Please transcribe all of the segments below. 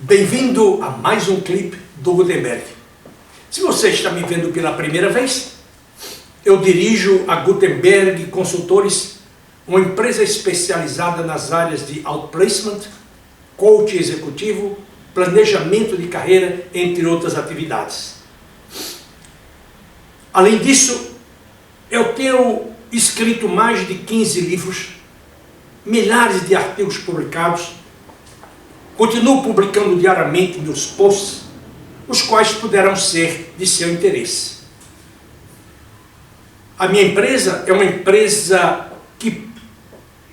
Bem-vindo a mais um clipe do Gutenberg. Se você está me vendo pela primeira vez, eu dirijo a Gutenberg Consultores, uma empresa especializada nas áreas de outplacement, coach executivo, planejamento de carreira, entre outras atividades. Além disso, eu tenho escrito mais de 15 livros, milhares de artigos publicados, continuo publicando diariamente meus posts, os quais puderão ser de seu interesse. A minha empresa é uma empresa que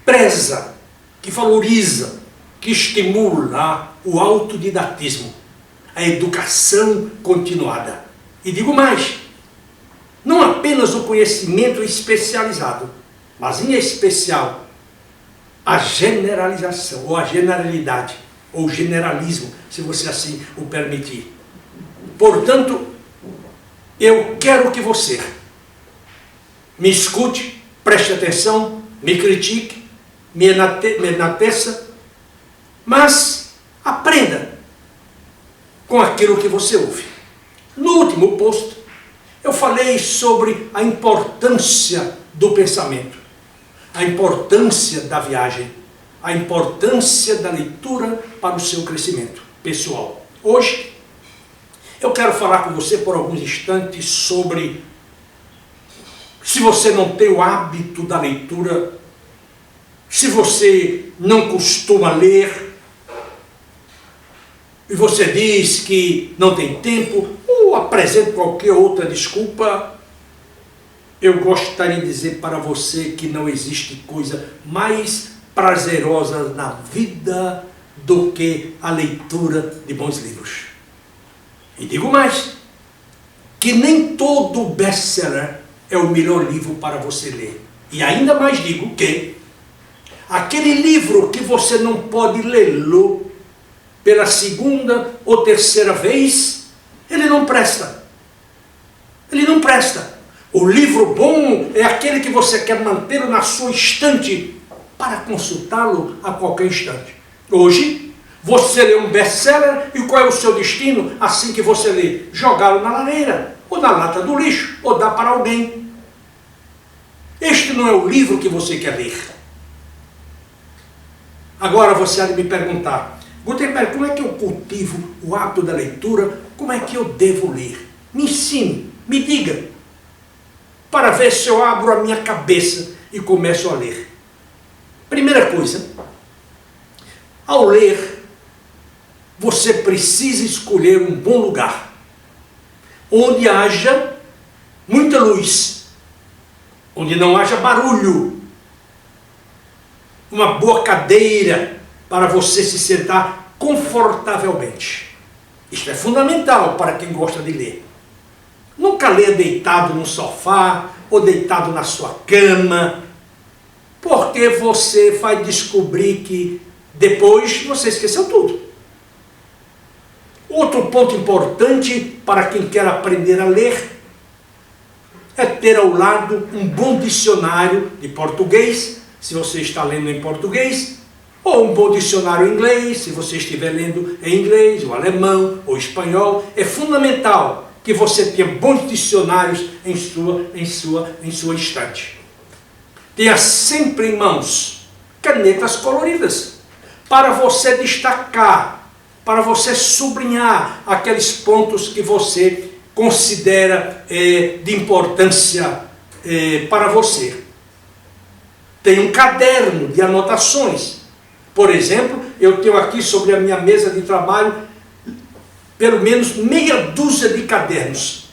preza, que valoriza, que estimula o autodidatismo, a educação continuada. E digo mais, não apenas o conhecimento especializado, mas em especial a generalização, ou a generalidade, ou generalismo, se você assim o permitir. Portanto, eu quero que você me escute, preste atenção, me critique, me enalteça, mas aprenda com aquilo que você ouve. No último post, eu falei sobre a importância do pensamento, a importância da viagem, a importância da leitura para o seu crescimento pessoal. Hoje, eu quero falar com você por alguns instantes sobre se você não tem o hábito da leitura, se você não costuma ler, e você diz que não tem tempo, ou apresenta qualquer outra desculpa, eu gostaria de dizer para você que não existe coisa mais prazerosa na vida do que a leitura de bons livros. E digo mais, que nem todo best-seller é o melhor livro para você ler. E ainda mais digo que aquele livro que você não pode lê-lo pela segunda ou terceira vez, ele não presta. Ele não presta. O livro bom é aquele que você quer manter na sua estante para consultá-lo a qualquer instante. Hoje, você lê um best-seller e qual é o seu destino assim que você lê? Jogá-lo na lareira, ou na lata do lixo, ou dar para alguém. Este não é o livro que você quer ler. Agora você há de me perguntar, Gutenberg, como é que eu cultivo o hábito da leitura? Como é que eu devo ler? Me ensine, me diga, para ver se eu abro a minha cabeça e começo a ler. Primeira coisa, ao ler, você precisa escolher um bom lugar, onde haja muita luz, onde não haja barulho, uma boa cadeira para você se sentar confortavelmente. Isto é fundamental para quem gosta de ler. Nunca leia deitado no sofá ou deitado na sua cama, porque você vai descobrir que depois você esqueceu tudo. Outro ponto importante para quem quer aprender a ler é ter ao lado um bom dicionário de português, se você está lendo em português, ou um bom dicionário em inglês, se você estiver lendo em inglês, ou alemão, ou espanhol. É fundamental que você tenha bons dicionários em sua estante. Tenha sempre em mãos canetas coloridas, para você destacar, para você sublinhar aqueles pontos que você considera de importância para você. Tem um caderno de anotações. Por exemplo, eu tenho aqui sobre a minha mesa de trabalho pelo menos meia dúzia de cadernos,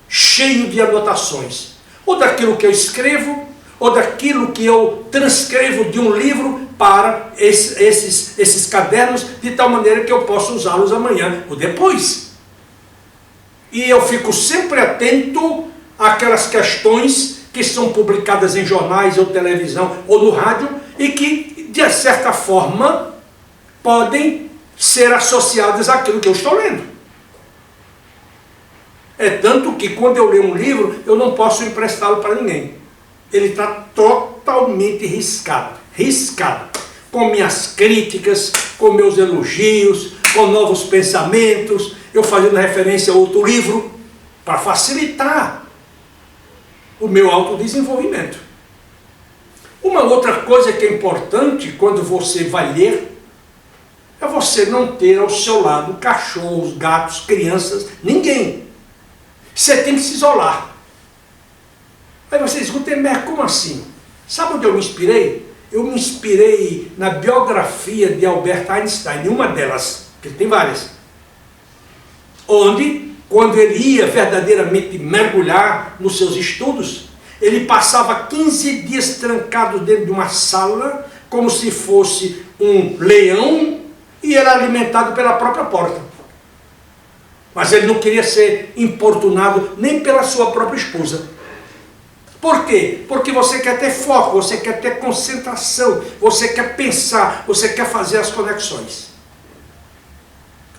cheio de anotações. Ou daquilo que eu escrevo, ou daquilo que eu transcrevo de um livro para esses cadernos, de tal maneira que eu possa usá-los amanhã ou depois. E eu fico sempre atento àquelas questões que são publicadas em jornais ou televisão ou no rádio e que, de certa forma, podem ser associadas àquilo que eu estou lendo. É tanto que quando eu leio um livro, eu não posso emprestá-lo para ninguém. Ele está totalmente riscado, com minhas críticas, com meus elogios, com novos pensamentos, eu fazendo referência a outro livro, para facilitar o meu autodesenvolvimento. Uma outra coisa que é importante quando você vai ler, é você não ter ao seu lado cachorros, gatos, crianças, ninguém. Você tem que se isolar. Aí você diz, Gutenberg, como assim? Sabe onde eu me inspirei? Eu me inspirei na biografia de Albert Einstein, uma delas, que tem várias, onde, quando ele ia verdadeiramente mergulhar nos seus estudos, ele passava 15 dias trancado dentro de uma sala, como se fosse um leão, e era alimentado pela própria porta. Mas ele não queria ser importunado nem pela sua própria esposa. Por quê? Porque você quer ter foco, você quer ter concentração, você quer pensar, você quer fazer as conexões.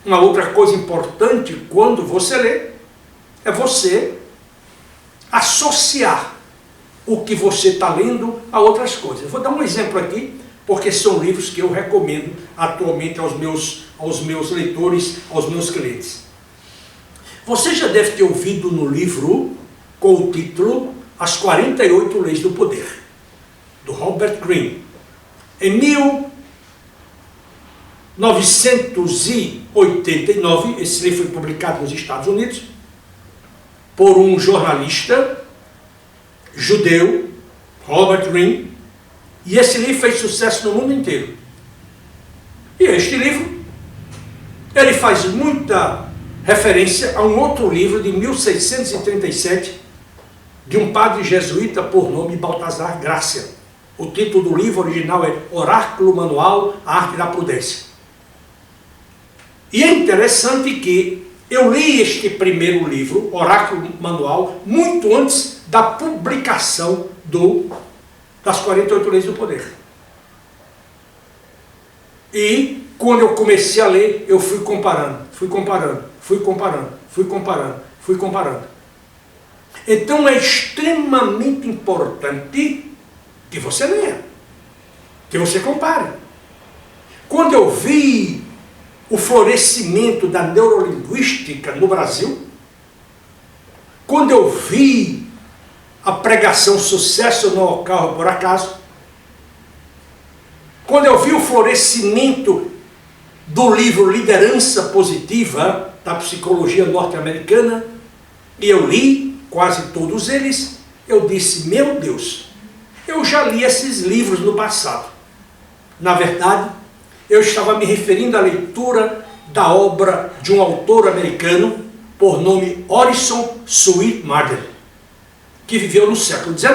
Uma outra coisa importante quando você lê, é você associar o que você está lendo a outras coisas. Vou dar um exemplo aqui, porque são livros que eu recomendo atualmente aos meus leitores, aos meus clientes. Você já deve ter ouvido no livro com o título As 48 Leis do Poder, do Robert Greene. Em 1989, esse livro foi publicado nos Estados Unidos por um jornalista judeu, Robert Greene, e esse livro fez sucesso no mundo inteiro. E este livro, ele faz muita referência a um outro livro de 1637, de um padre jesuíta por nome Baltazar Gracia. O título do livro original é Oráculo Manual, a Arte da Prudência. E é interessante que eu li este primeiro livro, Oráculo Manual, muito antes da publicação das 48 Leis do Poder. E quando eu comecei a ler, eu fui comparando. Então é extremamente importante que você leia, que você compare. Quando eu vi o florescimento da neurolinguística no Brasil, quando eu vi a pregação Sucesso Não Ocorre por Acaso, quando eu vi o florescimento do livro Liderança Positiva, da psicologia norte-americana, e eu li quase todos eles, eu disse, meu Deus, eu já li esses livros no passado. Na verdade, eu estava me referindo à leitura da obra de um autor americano, por nome Orison Swett Marden, que viveu no século XIX.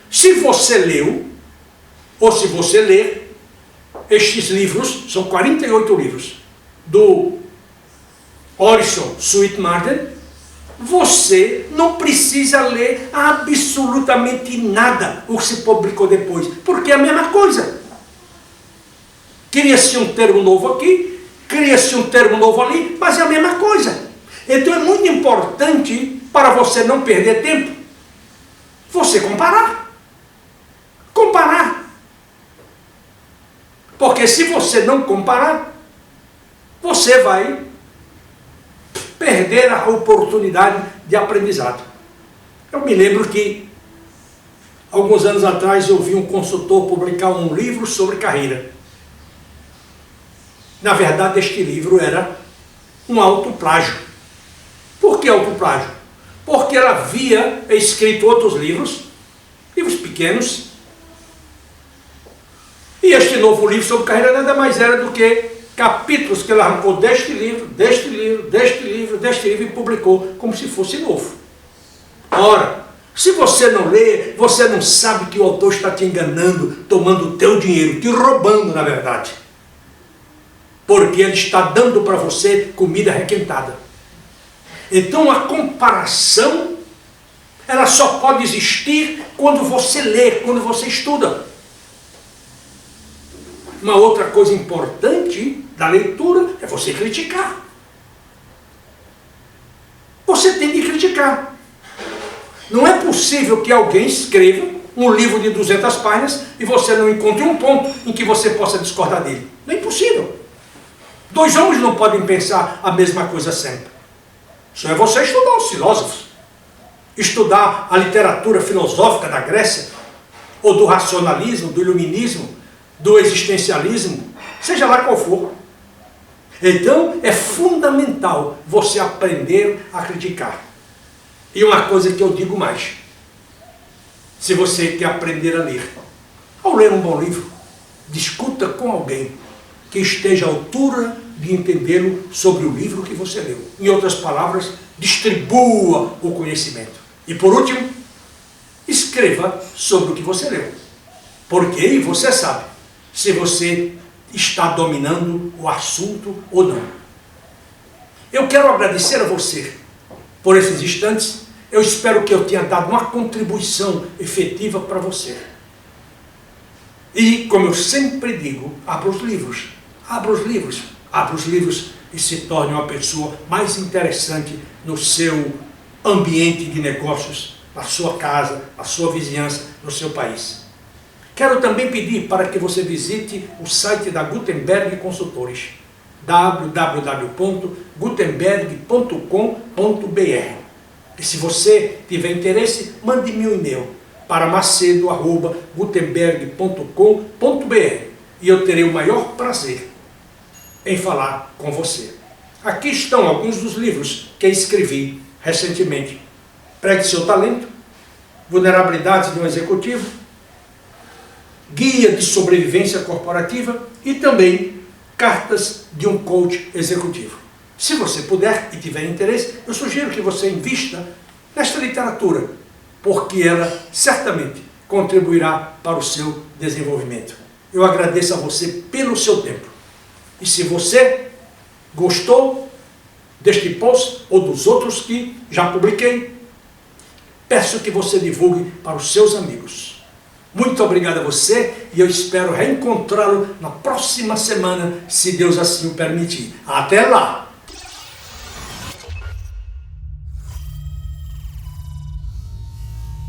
Se você leu, ou se você ler, estes livros, são 48 livros, do Orison Swett Marden, você não precisa ler absolutamente nada o que se publicou depois, porque é a mesma coisa. Cria-se um termo novo aqui, cria-se um termo novo ali, mas é a mesma coisa. Então é muito importante, para você não perder tempo, você comparar. Comparar. Porque se você não comparar, você vai perder a oportunidade de aprendizado. Eu me lembro que, alguns anos atrás, eu vi um consultor publicar um livro sobre carreira. Na verdade, este livro era um autoplágio. Por que autoplágio? Porque ela havia escrito outros livros pequenos, e este novo livro sobre carreira nada mais era do que capítulos que ela arrancou deste livro, e publicou como se fosse novo. Ora, se você não lê, você não sabe que o autor está te enganando, tomando o teu dinheiro, te roubando na verdade. Porque ele está dando para você comida requentada. Então a comparação, ela só pode existir quando você lê, quando você estuda. Uma outra coisa importante da leitura é você criticar. Você tem que criticar. Não é possível que alguém escreva um livro de 200 páginas e você não encontre um ponto em que você possa discordar dele. Não é impossível. Dois homens não podem pensar a mesma coisa sempre. Isso é você estudar os filósofos, estudar a literatura filosófica da Grécia, ou do racionalismo, do iluminismo, do existencialismo, seja lá qual for. Então, é fundamental você aprender a criticar. E uma coisa que eu digo mais, se você quer aprender a ler, ao ler um bom livro, discuta com alguém que esteja à altura de entendê-lo sobre o livro que você leu. Em outras palavras, distribua o conhecimento. E por último, escreva sobre o que você leu. Porque aí você sabe se você está dominando o assunto ou não. Eu quero agradecer a você por esses instantes. Eu espero que eu tenha dado uma contribuição efetiva para você. E, como eu sempre digo, abra os livros. Abra os livros. Abra os livros e se torne uma pessoa mais interessante no seu ambiente de negócios, na sua casa, na sua vizinhança, no seu país. Quero também pedir para que você visite o site da Gutenberg Consultores, www.gutenberg.com.br. E se você tiver interesse, mande-me um e-mail para macedo@gutenberg.com.br e eu terei o maior prazer em falar com você. Aqui estão alguns dos livros que escrevi recentemente. Pregue seu talento, Vulnerabilidades de um executivo, Guia de sobrevivência corporativa e também Cartas de um coach executivo. Se você puder e tiver interesse, eu sugiro que você invista nesta literatura, porque ela certamente contribuirá para o seu desenvolvimento. Eu agradeço a você pelo seu tempo. E se você gostou deste post ou dos outros que já publiquei, peço que você divulgue para os seus amigos. Muito obrigado a você e eu espero reencontrá-lo na próxima semana, se Deus assim o permitir. Até lá!